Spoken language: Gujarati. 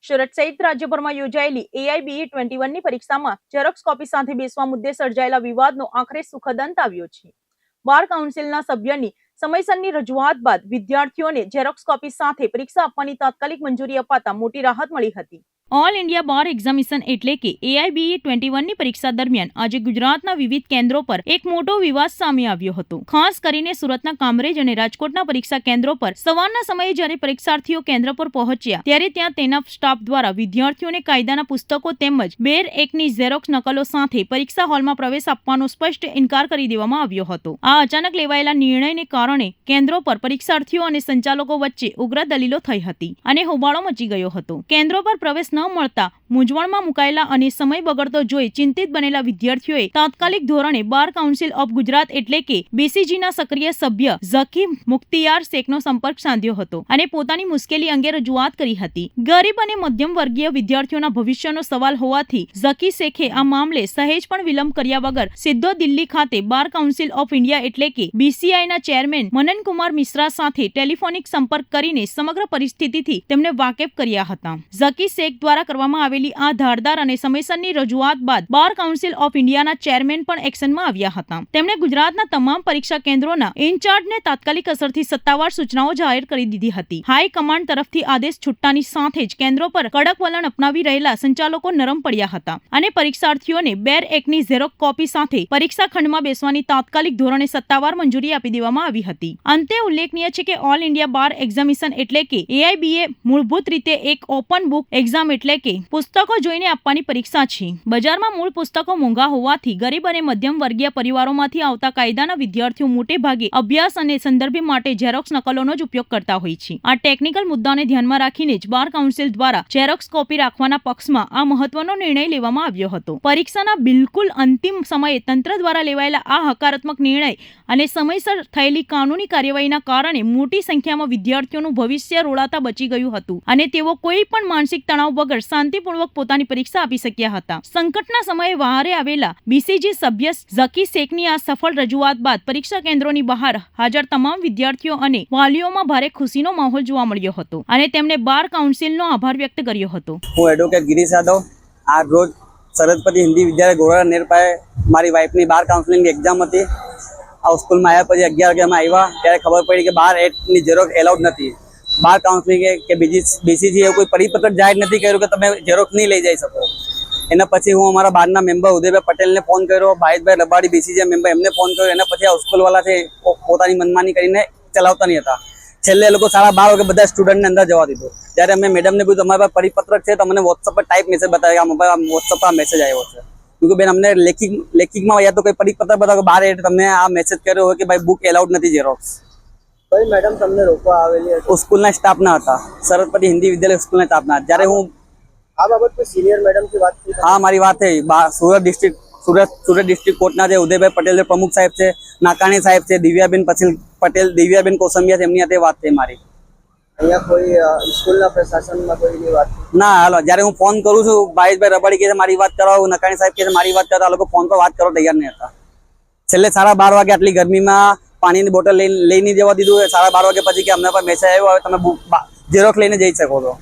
સુરત સહિત રાજ્યભરમાં યોજાયેલી AIBE 21ની પરીક્ષામાં ઝેરોક્સ કોપી સાથે બેસવા મુદ્દે સર્જાયેલા વિવાદનો આખરે સુખદ અંત આવ્યો છે. બાર કાઉન્સિલના સભ્યની સમયસરની રજૂઆત બાદ વિદ્યાર્થીઓને ઝેરોક્સ કોપી સાથે પરીક્ષા આપવાની તાત્કાલિક મંજૂરી અપાતા મોટી રાહત મળી હતી. ઓલ ઇન્ડિયા બાર એક્ઝામિનેશન એટલે કે AIBE 21ની પરીક્ષા દરમિયાન આજે ગુજરાતના વિવિધ કેન્દ્રો પર એક મોટો વિવાદ સામે આવ્યો હતો. ખાસ કરીને સુરતના કામરેજ અને રાજકોટના પરીક્ષા કેન્દ્રો પર સવારના સમયે જ્યારે પરીક્ષાર્થીઓ કેન્દ્ર પર પહોંચ્યા ત્યારે ત્યાં તેના સ્ટાફ દ્વારા વિદ્યાર્થીઓને કાયદાના પુસ્તકો તેમજ બેર એકની ઝેરોક્સ નકલો સાથે પરીક્ષા હોલમાં પ્રવેશ આપવાનો સ્પષ્ટ ઇનકાર કરી દેવામાં આવ્યો હતો. આ અચાનક લેવાયેલા નિર્ણયને કારણે કેન્દ્રો પર પરીક્ષાર્થીઓ અને સંચાલકો વચ્ચે ઉગ્ર દલીલો થઈ હતી અને હોબાળો મચી ગયો હતો. કેન્દ્રો પર પ્રવેશ ન મળતા મૂંઝવણમાં મુકાયેલા અને સમય બગડતો જોઈ ચિંતિત બનેલા વિદ્યાર્થીઓએ તાત્કાલિક ધોરણે બાર કાઉન્સિલ ઓફ ગુજરાત એટલે કે BCGના સક્રિય સભ્ય ઝકી મુખ્તિયાર શેખનો સંપર્ક સાધ્યો હતો અને પોતાની મુશ્કેલી અંગે રજૂઆત કરી હતી. ગરીબ અને મધ્યમ વર્ગીય વિદ્યાર્થીઓના ભવિષ્યનો સવાલ હોવાથી ઝકી શેખે આ મામલે સહેજ પણ વિલંબ કર્યા વગર સીધો દિલ્હી ખાતે બાર કાઉન્સિલ ઓફ ઇન્ડિયા એટલે કે BCIના ચેરમેન મનનકુમાર મિશ્રા સાથે ટેલિફોનિક સંપર્ક કરીને સમગ્ર પરિસ્થિતિથી તેમને વાકેફ કર્યા હતા. ઝકી શેખ દ્વારા કરવામાં આવેલી આ ધારદાર અને સમયસરની રજૂઆત બાદ બાર કાઉન્સિલ ઓફ ઇન્ડિયાના ચેરમેન પણ એક્શનમાં આવ્યા હતા. તેમણે ગુજરાતના તમામ પરીક્ષા કેન્દ્રોના ઇન્ચાર્જને તાત્કાલિક અસરથી સત્તાવાર સૂચનાઓ જાહેર કરી દીધી હતી. હાઈકમાન્ડ તરફથી આદેશ છૂટતાની સાથે જ કેન્દ્રો પર કડક વલણ અપનાવી રહેલા સંચાલકો નરમ પડ્યા હતા અને પરીક્ષાર્થીઓને બેર એકની ઝેરોક્સ કોપી સાથે પરીક્ષા ખંડમાં બેસવાની તાત્કાલિક ધોરણે સત્તાવાર મંજૂરી આપી દેવામાં આવી હતી. અંતે ઉલ્લેખનીય છે કે ઓલ ઇન્ડિયા બાર એક્ઝામિનેશન એટલે કે AIBE મૂળભૂત રીતે એક ઓપન બુક એક્ઝામ એટલે કે પુસ્તકો જોઈને આપવાની પરીક્ષા છે. બજારમાં મૂળ પુસ્તકો મોંઘા હોવાથી ગરીબ અને મધ્યમ વર્ગીય પરિવારોમાંથી આવતા કાયદાના વિદ્યાર્થીઓ મોટે ભાગે અભ્યાસ અને સંદર્ભ માટે ઝેરોક્સ નકલોનો જ ઉપયોગ કરતા હોય છે. આ ટેકનિકલ મુદ્દાને ધ્યાનમાં રાખીને જ બાર કાઉન્સિલ દ્વારા ઝેરોક્સ કોપી રાખવાના પક્ષમાં આ મહત્વનો નિર્ણય લેવામાં આવ્યો હતો. પરીક્ષાના બિલકુલ અંતિમ સમયે તંત્ર દ્વારા લેવાયેલા આ હકારાત્મક નિર્ણય અને સમયસર થયેલી કાનૂની કાર્યવાહીના કારણે મોટી સંખ્યામાં વિદ્યાર્થીઓનું ભવિષ્ય રોડાતા બચી ગયું હતું અને તેઓ કોઈ પણ માનસિક તણાવ વગર શાંતિપૂર્વક પોતાની પરીક્ષા આપી શક્યા હતા. સંકટના સમયે વહારે આવેલા BCG સભ્ય ઝકી શેખની આ સફળ રજૂઆત બાદ પરીક્ષા કેન્દ્રોની બહાર હાજર તમામ વિદ્યાર્થીઓ અને વાલીઓમાં ભારે ખુશીનો માહોલ જોવા મળ્યો હતો અને તેમણે બાર કાઉન્સિલનો આભાર વ્યક્ત કર્યો હતો. હું એડવોકેટ ગિરીશ યાદવ આજ રોજ સરસ્વતી હિન્દી વિદ્યાલય ગોરાડા નેર પાસે મારી વાઈફની બાર કાઉન્સિલિંગની એક્ઝામ હતી. આ સ્કૂલમાં આવ્યા પછી 11 વાગે અમે આવ્યા ત્યારે ખબર પડી કે બાર એકની ઝેરોક્સ એલાઉડ નથી. બાર કાઉન્સિલિંગ કે BCG એ કોઈ પરિપત્ર જાહેર નથી કર્યું કે તમે ઝેરોક્સ નહીં લઈ જઈ શકો. એના પછી હું અમારા બારના મેમ્બર ઉદયભાઈ પટેલને ફોન કર્યો, ભાઈભાઈ રબાડી BCG મેમ્બર એમને ફોન કર્યો. એના પછી આ સ્કૂલવાળા છે પોતાની મનમાની કરીને ચલાવતા નહીં હતા. છેલ્લે લોકો 12:30 વાગે બધા સ્ટુડન્ટને અંદર જવા દીધું. જ્યારે અમે મેડમને પૂછ્યું તમારી પાસે પરિપત્ર છે તો મને વોટ્સઅપ પર ટાઈપ મેસેજ બતાવ્યો કે આ મોબાઈલ વોટ્સઅપ પર મેસેજ આવ્યો છે. ક્योंकि બેન અમને લેખિતમાં યા તો કોઈ પરિપત્ર બતાવો કે બાર તમે આ મેસેજ કર્યો હોય કે ભાઈ બુક એલાઉડ નથી ઝેરોક્સ. કઈ મેડમ તમને રોકવા આવેલી હતી? સ્કૂલના સ્ટાફના હતા, સરસ્વતી હિન્દી વિદ્યાલય સ્કૂલના સ્ટાફના. જ્યારે હું આ બાબત પર સિનિયર મેડમ થી વાત કરી? હા, મારી વાત થઈ. સુરત ડિસ્ટ્રિક્ટ કોર્ટના જે ઉદયભાઈ પટેલ પ્રમુખ સાહેબ છે, નાકાણી સાહેબ છે, દિવ્યાબેન પટેલ, દિવ્યાબેન કોસંબિયા છે, એમની સાથે વાત થઈ મારી. અહીંયા કોઈ સ્કૂલના પ્રશાસનમાં કોઈની વાત? ના, હાલો જ્યારે હું ફોન કરું છું ભાઈભાઈ રબાડી કહે છે મારી વાત કરાવો, નકાણી સાહેબ કહે છે મારી વાત કરાવો, આ લોકો ફોન પર વાત કરવા તૈયાર નહીં હતા. છેલ્લે 12:30 વાગે આટલી ગરમીમાં પાણીની બોટલ લઈ નહીં જવા દીધું. 12:30 વાગે પછી કે અમને પર મેસેજ આવ્યો હવે તમે ઝેરોક્સ લઈને જઈ શકો છો.